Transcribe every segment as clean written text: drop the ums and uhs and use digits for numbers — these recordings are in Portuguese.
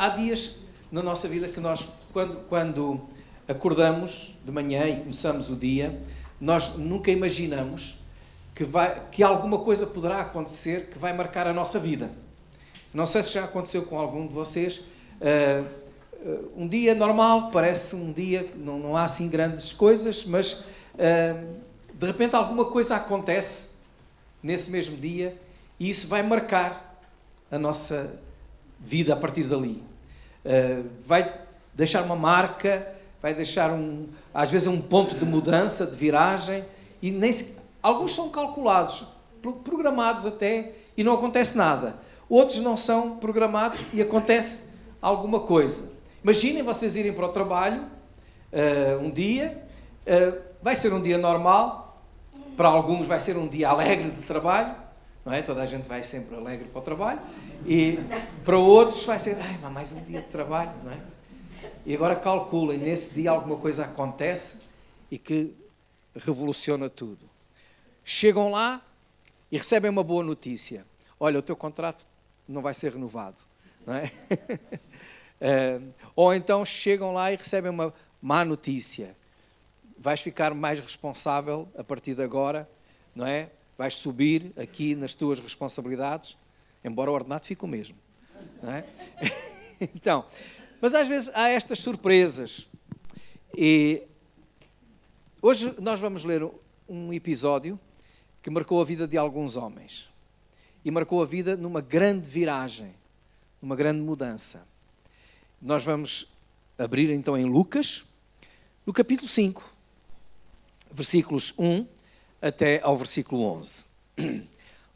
há dias na nossa vida que nós, quando acordamos de manhã e começamos o dia, nós nunca imaginamos que alguma coisa poderá acontecer que vai marcar a nossa vida. Não sei se já aconteceu com algum de vocês. Um dia normal, parece um dia que não há assim grandes coisas, mas de repente alguma coisa acontece nesse mesmo dia e isso vai marcar a nossa vida a partir dali. Vai deixar uma marca, vai deixar às vezes um ponto de mudança, de viragem, e alguns são calculados, programados até, e não acontece nada. Outros não são programados e acontece alguma coisa. Imaginem vocês irem para o trabalho um dia, vai ser um dia normal, para alguns vai ser um dia alegre de trabalho, não é? Toda a gente vai sempre alegre para o trabalho, e para outros vai ser, mais um dia de trabalho, não é? E agora calculem, nesse dia alguma coisa acontece e que revoluciona tudo. Chegam lá e recebem uma boa notícia. Olha, o teu contrato não vai ser renovado, não é? Ou então chegam lá e recebem uma má notícia. Vais ficar mais responsável a partir de agora, não é? Vais subir aqui nas tuas responsabilidades, embora o ordenado fique o mesmo, não é? Então, mas às vezes há estas surpresas. E hoje nós vamos ler um episódio que marcou a vida de alguns homens. E marcou a vida numa grande viragem, numa grande mudança. Nós vamos abrir então em Lucas, no capítulo 5, versículos 1 até ao versículo 11.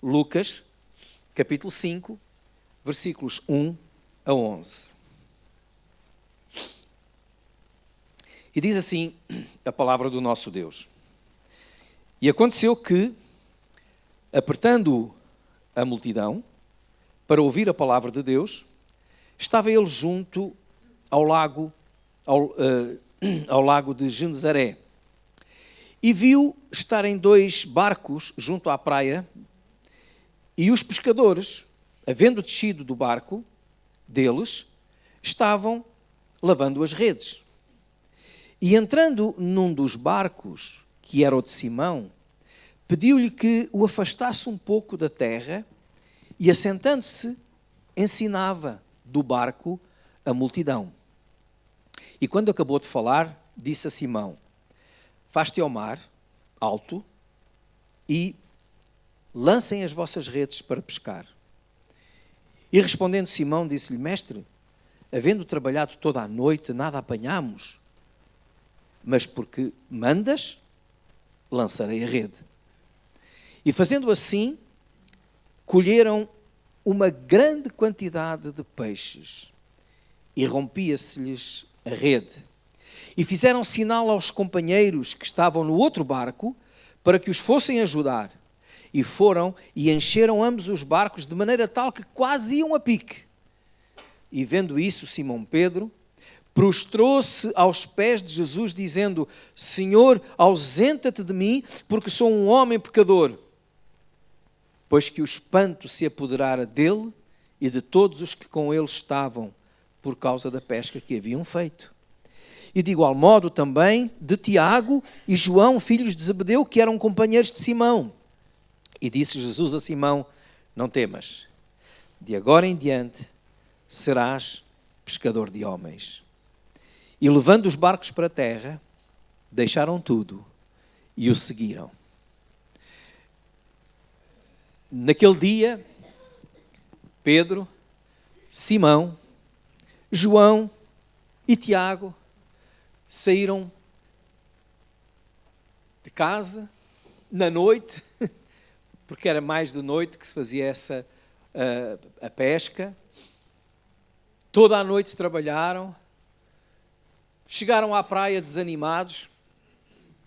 Lucas, capítulo 5, versículos 1 a 11. E diz assim a palavra do nosso Deus. E aconteceu que, apertando a multidão para ouvir a palavra de Deus, estava ele junto ao lago de Genezaré. E viu estarem 2 barcos junto à praia, e os pescadores, havendo descido do barco deles, estavam lavando as redes. E entrando num dos barcos, que era o de Simão, pediu-lhe que o afastasse um pouco da terra e, assentando-se, ensinava do barco a multidão. E quando acabou de falar, disse a Simão: Faz-te ao mar, alto, e lancem as vossas redes para pescar. E respondendo Simão, disse-lhe: Mestre, havendo trabalhado toda a noite, nada apanhamos, mas porque mandas, lançarei a rede. E fazendo assim, colheram uma grande quantidade de peixes, e rompia-se-lhes a rede. E fizeram sinal aos companheiros que estavam no outro barco, para que os fossem ajudar. E foram e encheram ambos os barcos, de maneira tal que quase iam a pique. E vendo isso, Simão Pedro prostrou-se aos pés de Jesus, dizendo: Senhor, ausenta-te de mim, porque sou um homem pecador. Pois que o espanto se apoderara dele e de todos os que com ele estavam, por causa da pesca que haviam feito. E de igual modo também de Tiago e João, filhos de Zebedeu, que eram companheiros de Simão. E disse Jesus a Simão: Não temas, de agora em diante serás pescador de homens. E levando os barcos para a terra, deixaram tudo e o seguiram. Naquele dia, Pedro, Simão, João e Tiago saíram de casa na noite, porque era mais de noite que se fazia a pesca. Toda a noite trabalharam, chegaram à praia desanimados,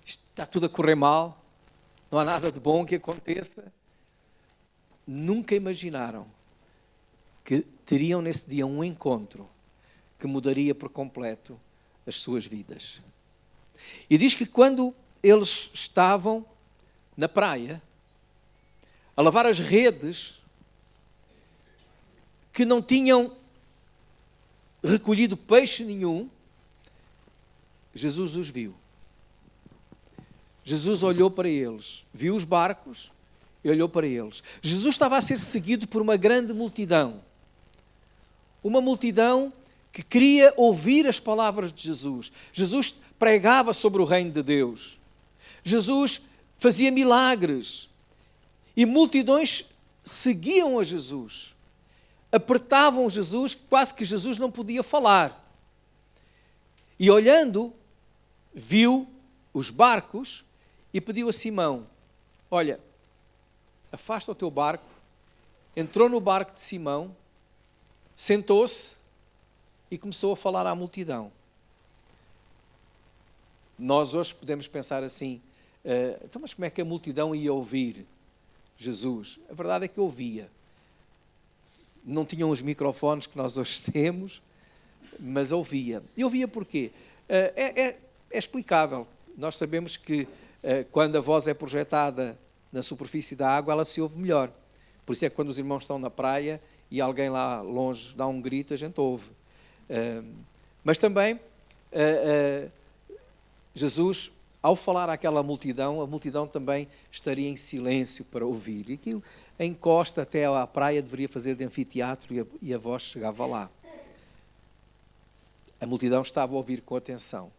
está tudo a correr mal, não há nada de bom que aconteça. Nunca imaginaram que teriam nesse dia um encontro que mudaria por completo as suas vidas. E diz que quando eles estavam na praia, a lavar as redes, que não tinham recolhido peixe nenhum, Jesus os viu. Jesus olhou para eles, viu os barcos e olhou para eles. Jesus estava a ser seguido por uma grande multidão. Uma multidão que queria ouvir as palavras de Jesus. Jesus pregava sobre o reino de Deus. Jesus fazia milagres. E multidões seguiam a Jesus. Apertavam Jesus, quase que Jesus não podia falar. E olhando, viu os barcos e pediu a Simão: olha, afasta o teu barco. Entrou no barco de Simão, sentou-se e começou a falar à multidão. Nós hoje podemos pensar assim, então, mas como é que a multidão ia ouvir Jesus? A verdade é que ouvia. Não tinham os microfones que nós hoje temos, mas ouvia. E ouvia porquê? É explicável. Nós sabemos que quando a voz é projetada na superfície da água, ela se ouve melhor. Por isso é que quando os irmãos estão na praia e alguém lá longe dá um grito, a gente ouve. Mas também, Jesus, ao falar àquela multidão, a multidão também estaria em silêncio para ouvir. E aquilo, a encosta até à praia, deveria fazer de anfiteatro e a voz chegava lá. A multidão estava a ouvir com atenção.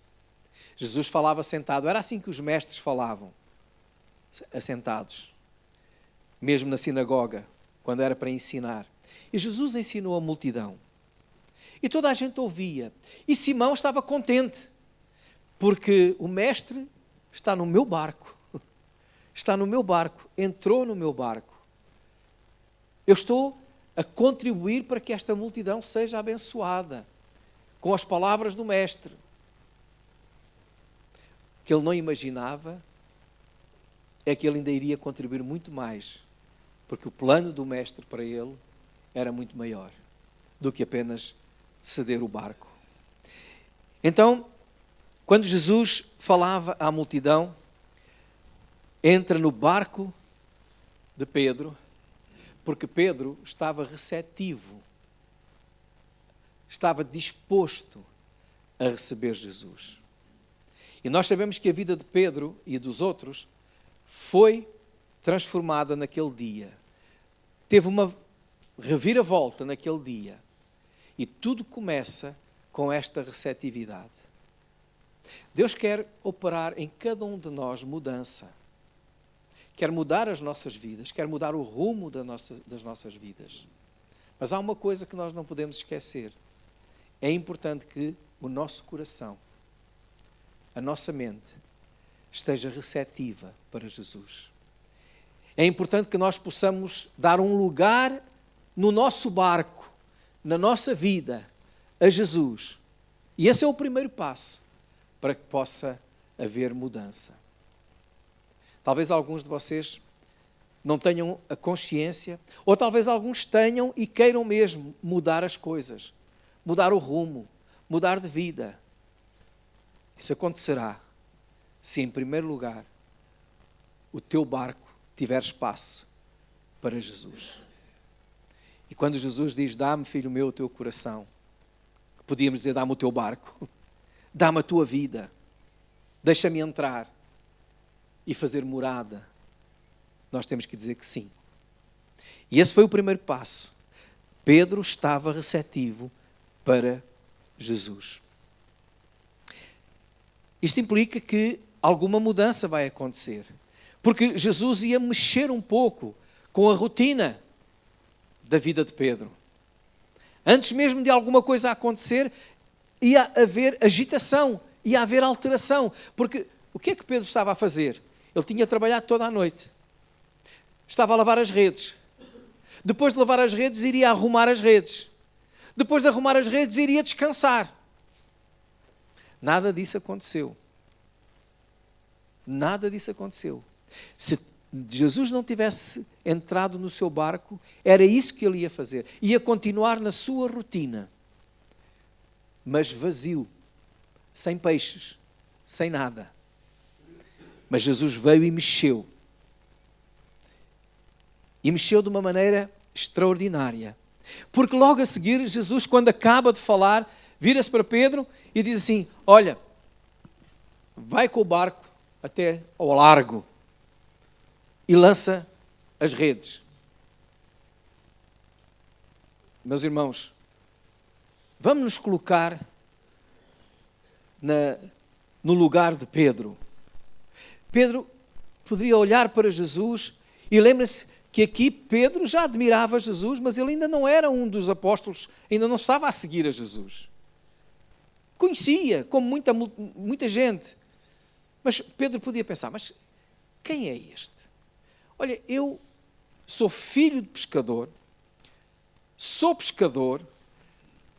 Jesus falava sentado. Era assim que os mestres falavam, assentados. Mesmo na sinagoga, quando era para ensinar. E Jesus ensinou a multidão. E toda a gente ouvia. E Simão estava contente, porque o mestre está no meu barco. Está no meu barco, entrou no meu barco. Eu estou a contribuir para que esta multidão seja abençoada com as palavras do mestre. O que ele não imaginava é que ele ainda iria contribuir muito mais, porque o plano do mestre para ele era muito maior do que apenas ceder o barco. Então, quando Jesus falava à multidão, entra no barco de Pedro, porque Pedro estava receptivo, estava disposto a receber Jesus. E nós sabemos que a vida de Pedro e dos outros foi transformada naquele dia. Teve uma reviravolta naquele dia. E tudo começa com esta receptividade. Deus quer operar em cada um de nós mudança. Quer mudar as nossas vidas, quer mudar o rumo das nossas vidas. Mas há uma coisa que nós não podemos esquecer. É importante que o nosso coração, a nossa mente, esteja receptiva para Jesus. É importante que nós possamos dar um lugar no nosso barco, na nossa vida, a Jesus. E esse é o primeiro passo para que possa haver mudança. Talvez alguns de vocês não tenham a consciência, ou talvez alguns tenham e queiram mesmo mudar as coisas, mudar o rumo, mudar de vida. Isso acontecerá se, em primeiro lugar, o teu barco tiver espaço para Jesus. E quando Jesus diz: dá-me, filho meu, o teu coração, podíamos dizer: dá-me o teu barco, dá-me a tua vida, deixa-me entrar e fazer morada. Nós temos que dizer que sim. E esse foi o primeiro passo. Pedro estava receptivo para Jesus. Isto implica que alguma mudança vai acontecer. Porque Jesus ia mexer um pouco com a rotina da vida de Pedro. Antes mesmo de alguma coisa acontecer, ia haver agitação, ia haver alteração. Porque o que é que Pedro estava a fazer? Ele tinha trabalhado toda a noite. Estava a lavar as redes. Depois de lavar as redes, iria arrumar as redes. Depois de arrumar as redes, iria descansar. Nada disso aconteceu. Nada disso aconteceu. Se Jesus não tivesse entrado no seu barco, era isso que ele ia fazer. Ia continuar na sua rotina. Mas vazio. Sem peixes. Sem nada. Mas Jesus veio e mexeu. E mexeu de uma maneira extraordinária. Porque logo a seguir, Jesus, quando acaba de falar, vira-se para Pedro e diz assim: olha, vai com o barco até ao largo e lança as redes. Meus irmãos, vamos nos colocar no lugar de Pedro. Pedro poderia olhar para Jesus e lembra-se que aqui Pedro já admirava Jesus, mas ele ainda não era um dos apóstolos, ainda não estava a seguir a Jesus. Conhecia, como muita gente. Mas Pedro podia pensar, mas quem é este? Olha, eu sou filho de pescador, sou pescador,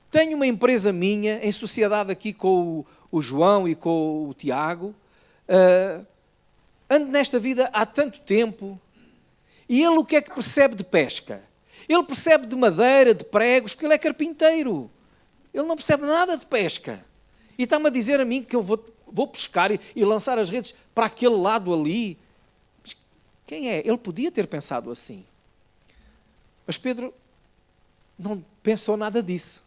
tenho uma empresa minha, em sociedade aqui com o João e com o Tiago, ando nesta vida há tanto tempo, e ele o que é que percebe de pesca? Ele percebe de madeira, de pregos, porque ele é carpinteiro. Ele não percebe nada de pesca. E está-me a dizer a mim que eu vou pescar e lançar as redes para aquele lado ali. Mas quem é? Ele podia ter pensado assim. Mas Pedro não pensou nada disso.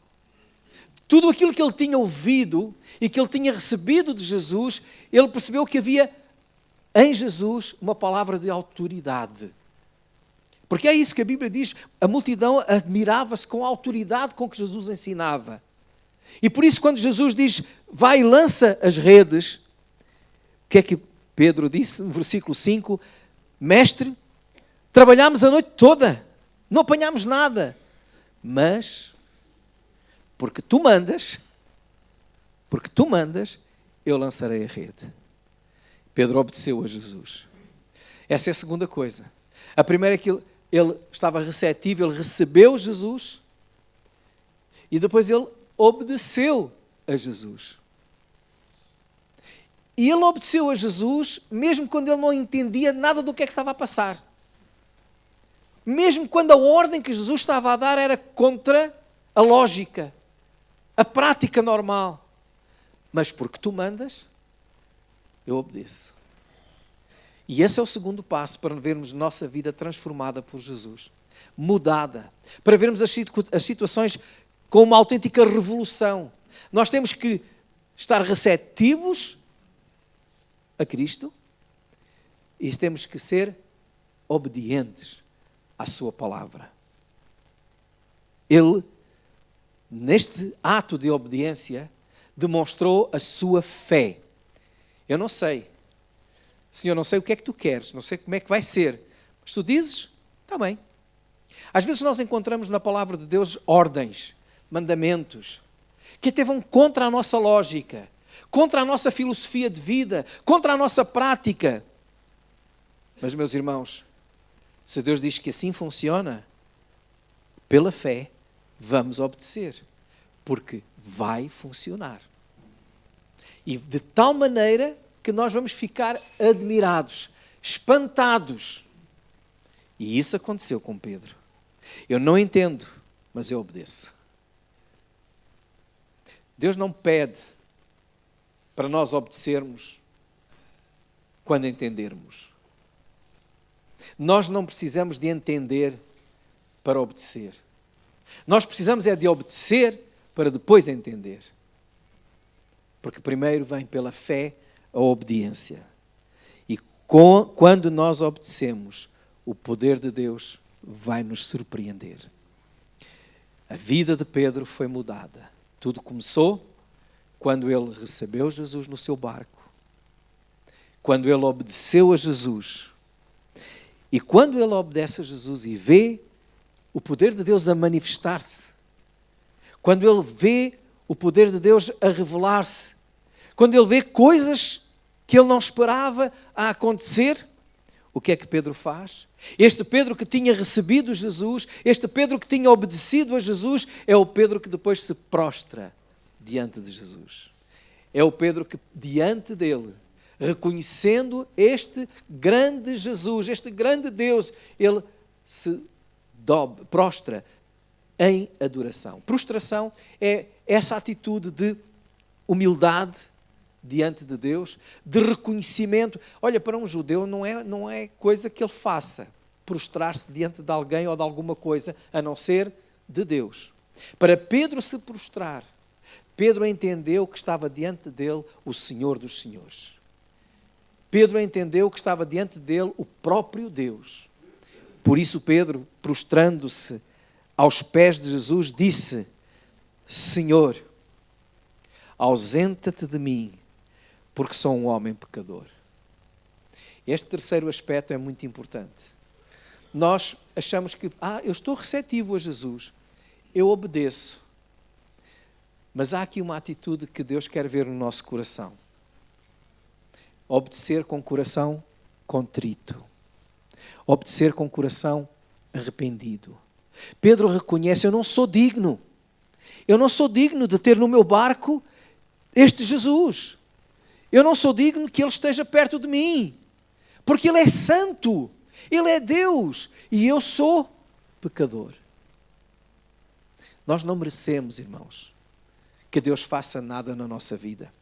Tudo aquilo que ele tinha ouvido e que ele tinha recebido de Jesus, ele percebeu que havia em Jesus uma palavra de autoridade. Porque é isso que a Bíblia diz, a multidão admirava-se com a autoridade com que Jesus ensinava. E por isso quando Jesus diz, vai e lança as redes, o que é que Pedro disse no versículo 5? Mestre, trabalhámos a noite toda, não apanhámos nada, mas porque tu mandas, eu lançarei a rede. Pedro obedeceu a Jesus. Essa é a segunda coisa. A primeira é que ele estava receptivo, ele recebeu Jesus e depois ele obedeceu a Jesus. E ele obedeceu a Jesus mesmo quando ele não entendia nada do que é que estava a passar. Mesmo quando a ordem que Jesus estava a dar era contra a lógica, a prática normal. Mas porque tu mandas, eu obedeço. E esse é o segundo passo para vermos nossa vida transformada por Jesus. Mudada. Para vermos as situações com uma autêntica revolução. Nós temos que estar receptivos a Cristo e temos que ser obedientes à sua palavra. Ele, neste ato de obediência, demonstrou a sua fé. Eu não sei. Senhor, não sei o que é que tu queres, não sei como é que vai ser. Mas tu dizes, está bem. Às vezes nós encontramos na palavra de Deus ordens, mandamentos, que até vão contra a nossa lógica, contra a nossa filosofia de vida, contra a nossa prática. Mas, meus irmãos, se Deus diz que assim funciona, pela fé, vamos obedecer, porque vai funcionar. E de tal maneira que nós vamos ficar admirados, espantados. E isso aconteceu com Pedro. Eu não entendo, mas eu obedeço. Deus não pede para nós obedecermos quando entendermos. Nós não precisamos de entender para obedecer. Nós precisamos é de obedecer para depois entender. Porque primeiro vem pela fé a obediência. E quando nós obedecemos, o poder de Deus vai nos surpreender. A vida de Pedro foi mudada. Tudo começou quando ele recebeu Jesus no seu barco. Quando ele obedeceu a Jesus. E quando ele obedece a Jesus e vê o poder de Deus a manifestar-se, quando ele vê o poder de Deus a revelar-se, quando ele vê coisas que ele não esperava a acontecer, o que é que Pedro faz? Este Pedro que tinha recebido Jesus, este Pedro que tinha obedecido a Jesus, é o Pedro que depois se prostra diante de Jesus. É o Pedro que, diante dele, reconhecendo este grande Jesus, este grande Deus, ele se prostra em adoração. Prostração é essa atitude de humildade diante de Deus, de reconhecimento. Olha, para um judeu não é coisa que ele faça, prostrar-se diante de alguém ou de alguma coisa, a não ser de Deus, para Pedro se prostrar, Pedro entendeu que estava diante dele o Senhor dos Senhores. Pedro entendeu que estava diante dele o próprio Deus. Por isso Pedro, prostrando-se aos pés de Jesus, disse: Senhor, ausenta-te de mim, porque sou um homem pecador. Este terceiro aspecto é muito importante. Nós achamos que, eu estou receptivo a Jesus, eu obedeço. Mas há aqui uma atitude que Deus quer ver no nosso coração. Obedecer com coração contrito. Obedecer com coração arrependido. Pedro reconhece: eu não sou digno. Eu não sou digno de ter no meu barco este Jesus. Eu não sou digno que Ele esteja perto de mim. Porque Ele é santo. Ele é Deus. E eu sou pecador. Nós não merecemos, irmãos, que Deus faça nada na nossa vida.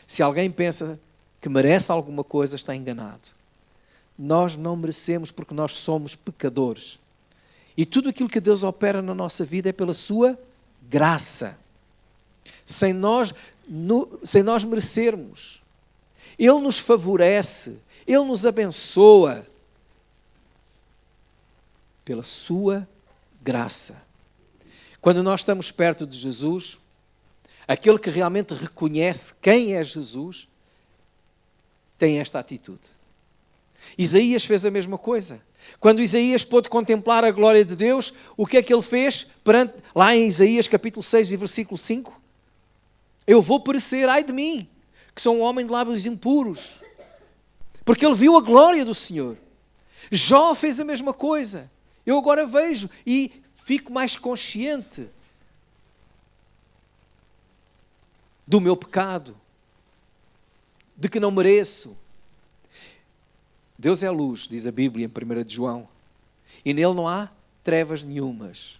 Se alguém pensa que merece alguma coisa, está enganado. Nós não merecemos, porque nós somos pecadores. E tudo aquilo que Deus opera na nossa vida é pela sua graça. Sem nós merecermos. Ele nos favorece. Ele nos abençoa. Pela sua graça. Quando nós estamos perto de Jesus, aquele que realmente reconhece quem é Jesus, tem esta atitude. Isaías fez a mesma coisa. Quando Isaías pôde contemplar a glória de Deus, o que é que ele fez? Lá em Isaías capítulo 6 e versículo 5. Eu vou perecer, ai de mim, que sou um homem de lábios impuros. Porque ele viu a glória do Senhor. Jó fez a mesma coisa. Eu agora vejo e fico mais consciente do meu pecado, de que não mereço. Deus é luz, diz a Bíblia em 1 de João, e nele não há trevas nenhumas.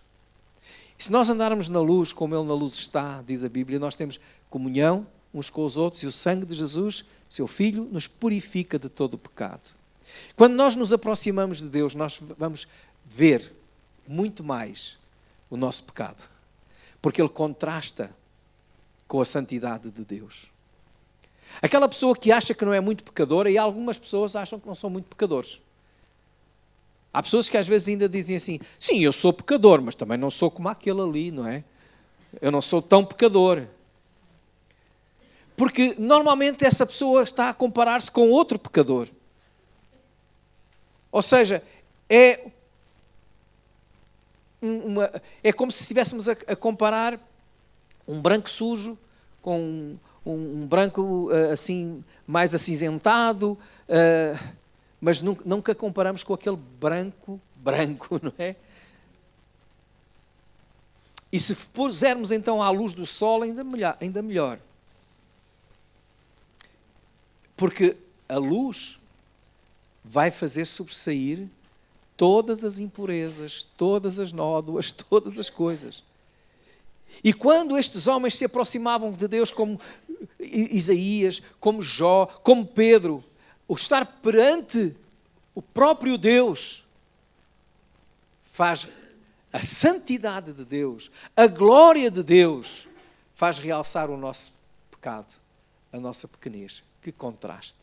E se nós andarmos na luz como Ele na luz está, diz a Bíblia, nós temos comunhão uns com os outros, e o sangue de Jesus, seu Filho, nos purifica de todo o pecado. Quando nós nos aproximamos de Deus, nós vamos ver muito mais o nosso pecado, porque Ele contrasta com a santidade de Deus. Aquela pessoa que acha que não é muito pecadora, e algumas pessoas acham que não são muito pecadores. Há pessoas que às vezes ainda dizem assim: sim, eu sou pecador, mas também não sou como aquele ali, não é? Eu não sou tão pecador. Porque normalmente essa pessoa está a comparar-se com outro pecador. Ou seja, é como se estivéssemos a comparar um branco sujo com um branco assim mais acinzentado, mas nunca comparamos com aquele branco, não é? E se pusermos então à luz do sol, ainda melhor. Porque a luz vai fazer sobressair todas as impurezas, todas as nódoas, todas as coisas. E quando estes homens se aproximavam de Deus, como Isaías, como Jó, como Pedro, o estar perante o próprio Deus faz a santidade de Deus, a glória de Deus, faz realçar o nosso pecado, a nossa pequenez. Que contraste.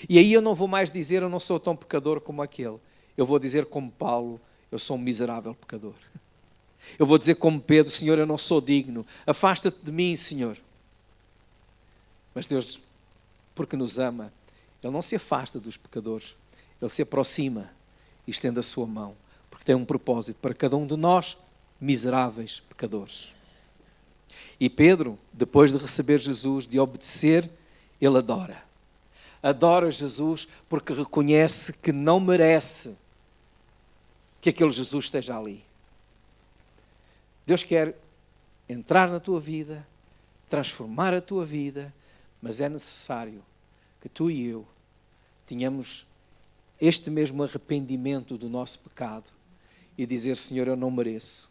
E aí eu não vou mais dizer: eu não sou tão pecador como aquele. Eu vou dizer como Paulo: eu sou um miserável pecador. Eu vou dizer como Pedro: Senhor, eu não sou digno. Afasta-te de mim, Senhor. Mas Deus, porque nos ama, Ele não se afasta dos pecadores. Ele se aproxima e estende a sua mão. Porque tem um propósito para cada um de nós, miseráveis pecadores. E Pedro, depois de receber Jesus, de obedecer, ele adora. Adora Jesus porque reconhece que não merece que aquele Jesus esteja ali. Deus quer entrar na tua vida, transformar a tua vida, mas é necessário que tu e eu tenhamos este mesmo arrependimento do nosso pecado e dizer: Senhor, eu não mereço.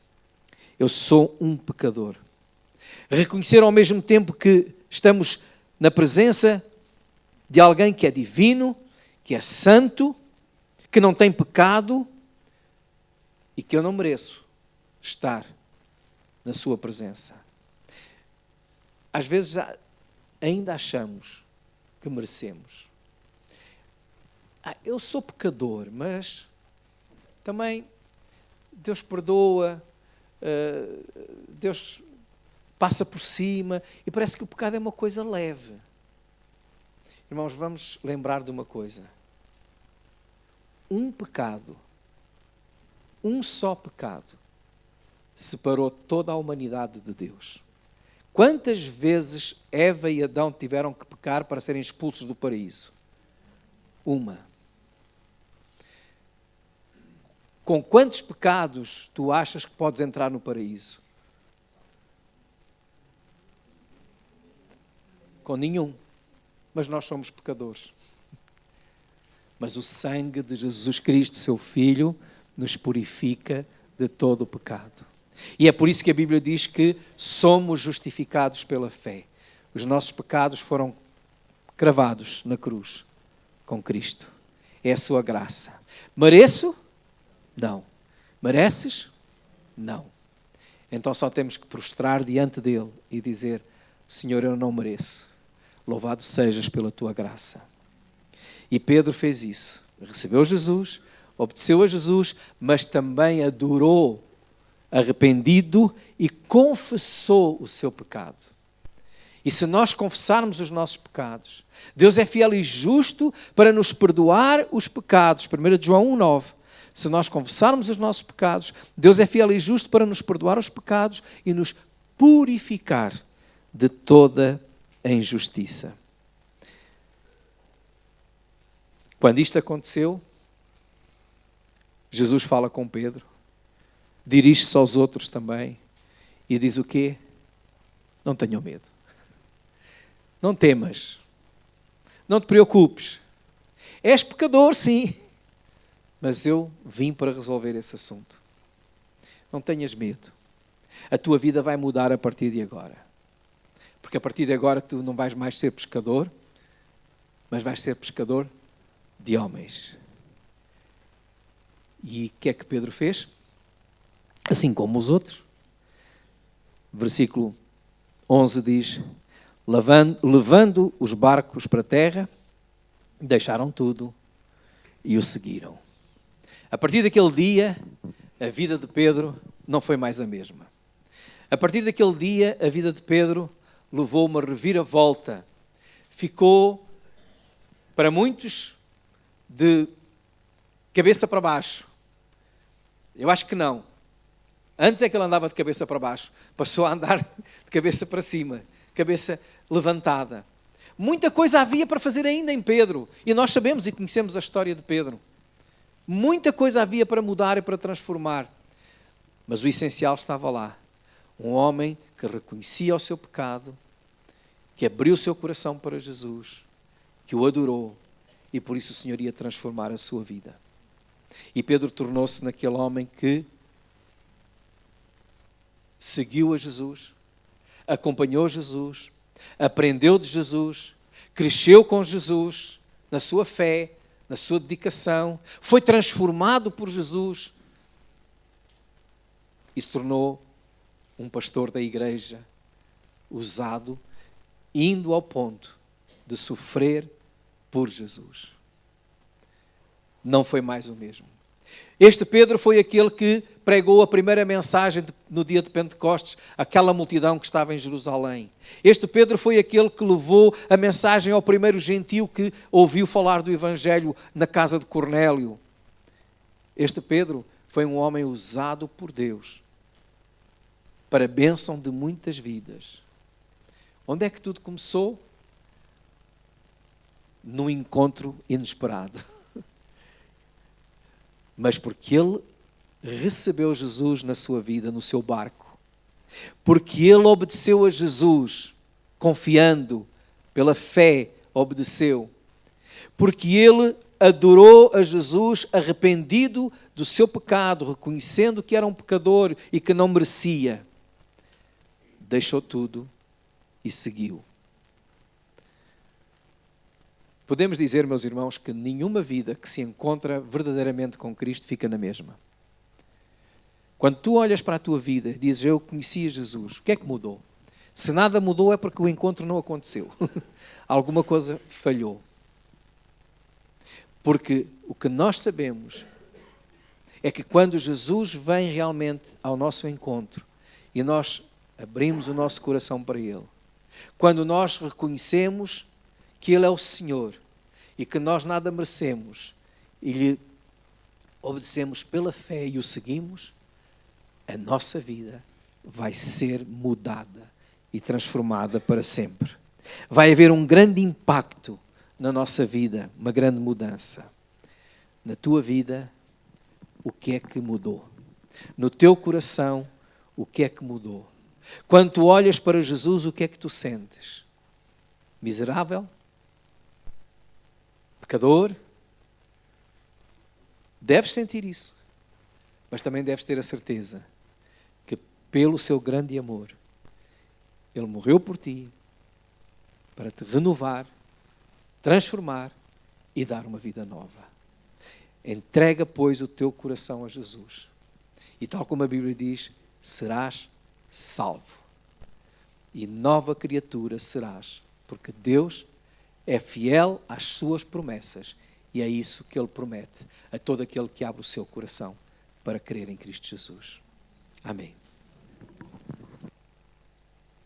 Eu sou um pecador. Reconhecer ao mesmo tempo que estamos na presença de alguém que é divino, que é santo, que não tem pecado e que eu não mereço estar na sua presença. Às vezes ainda achamos que merecemos. Eu sou pecador, mas também Deus perdoa, Deus passa por cima e parece que o pecado é uma coisa leve. Irmãos, vamos lembrar de uma coisa. Um pecado, um só pecado, separou toda a humanidade de Deus. Quantas vezes Eva e Adão tiveram que pecar para serem expulsos do paraíso? Uma. Com quantos pecados tu achas que podes entrar no paraíso? Com nenhum. Mas nós somos pecadores. Mas o sangue de Jesus Cristo, seu Filho, nos purifica de todo o pecado. E é por isso que a Bíblia diz que somos justificados pela fé. Os nossos pecados foram cravados na cruz com Cristo. É a sua graça. Mereço? Não. Mereces? Não. Então só temos que prostrar diante dele e dizer: Senhor, eu não mereço. Louvado sejas pela tua graça. E Pedro fez isso. Recebeu Jesus, obedeceu a Jesus, mas também adorou arrependido e confessou o seu pecado. E se nós confessarmos os nossos pecados, Deus é fiel e justo para nos perdoar os pecados. 1 João 1,9. Se nós confessarmos os nossos pecados, Deus é fiel e justo para nos perdoar os pecados e nos purificar de toda a injustiça. Quando isto aconteceu, Jesus fala com Pedro, dirige-se aos outros também e diz o quê? Não tenham medo. Não temas. Não te preocupes. És pecador, sim. Mas eu vim para resolver esse assunto. Não tenhas medo. A tua vida vai mudar a partir de agora. Porque a partir de agora tu não vais mais ser pescador, mas vais ser pescador de homens. E o que é que Pedro fez? Assim como os outros. Versículo 11 diz: levando os barcos para a terra, deixaram tudo e o seguiram. A partir daquele dia, a vida de Pedro não foi mais a mesma. A partir daquele dia, a vida de Pedro levou uma reviravolta. Ficou, para muitos, de cabeça para baixo. Eu acho que não. Antes é que ele andava de cabeça para baixo. Passou a andar de cabeça para cima. Cabeça levantada. Muita coisa havia para fazer ainda em Pedro. E nós sabemos e conhecemos a história de Pedro. Muita coisa havia para mudar e para transformar. Mas o essencial estava lá. Um homem que reconhecia o seu pecado, que abriu o seu coração para Jesus, que o adorou, e por isso o Senhor ia transformar a sua vida. E Pedro tornou-se naquele homem que seguiu a Jesus, acompanhou Jesus, aprendeu de Jesus, cresceu com Jesus, na sua fé, na sua dedicação, foi transformado por Jesus e se tornou um pastor da igreja, usado, indo ao ponto de sofrer por Jesus. Não foi mais o mesmo. Este Pedro foi aquele que pregou a primeira mensagem no dia de Pentecostes, aquela multidão que estava em Jerusalém. Este Pedro foi aquele que levou a mensagem ao primeiro gentio que ouviu falar do Evangelho na casa de Cornélio. Este Pedro foi um homem usado por Deus para a bênção de muitas vidas. Onde é que tudo começou? Num encontro inesperado. Mas porque ele recebeu Jesus na sua vida, no seu barco. Porque ele obedeceu a Jesus, confiando, pela fé, obedeceu. Porque ele adorou a Jesus arrependido do seu pecado, reconhecendo que era um pecador e que não merecia. Deixou tudo e seguiu. Podemos dizer, meus irmãos, que nenhuma vida que se encontra verdadeiramente com Cristo fica na mesma. Quando tu olhas para a tua vida e dizes, eu conhecia Jesus, o que é que mudou? Se nada mudou é porque o encontro não aconteceu. Alguma coisa falhou. Porque o que nós sabemos é que quando Jesus vem realmente ao nosso encontro e nós abrimos o nosso coração para Ele, quando nós reconhecemos que Ele é o Senhor e que nós nada merecemos e lhe obedecemos pela fé e o seguimos, a nossa vida vai ser mudada e transformada para sempre. Vai haver um grande impacto na nossa vida, uma grande mudança. Na tua vida, o que é que mudou? No teu coração, o que é que mudou? Quando tu olhas para Jesus, o que é que tu sentes? Miserável? Pecador? Deves sentir isso, mas também deves ter a certeza que pelo seu grande amor, Ele morreu por ti para te renovar, transformar e dar uma vida nova. Entrega, pois, o teu coração a Jesus. E tal como a Bíblia diz, serás salvo. E nova criatura serás, porque Deus é fiel às suas promessas. E é isso que Ele promete a todo aquele que abre o seu coração para crer em Cristo Jesus. Amém.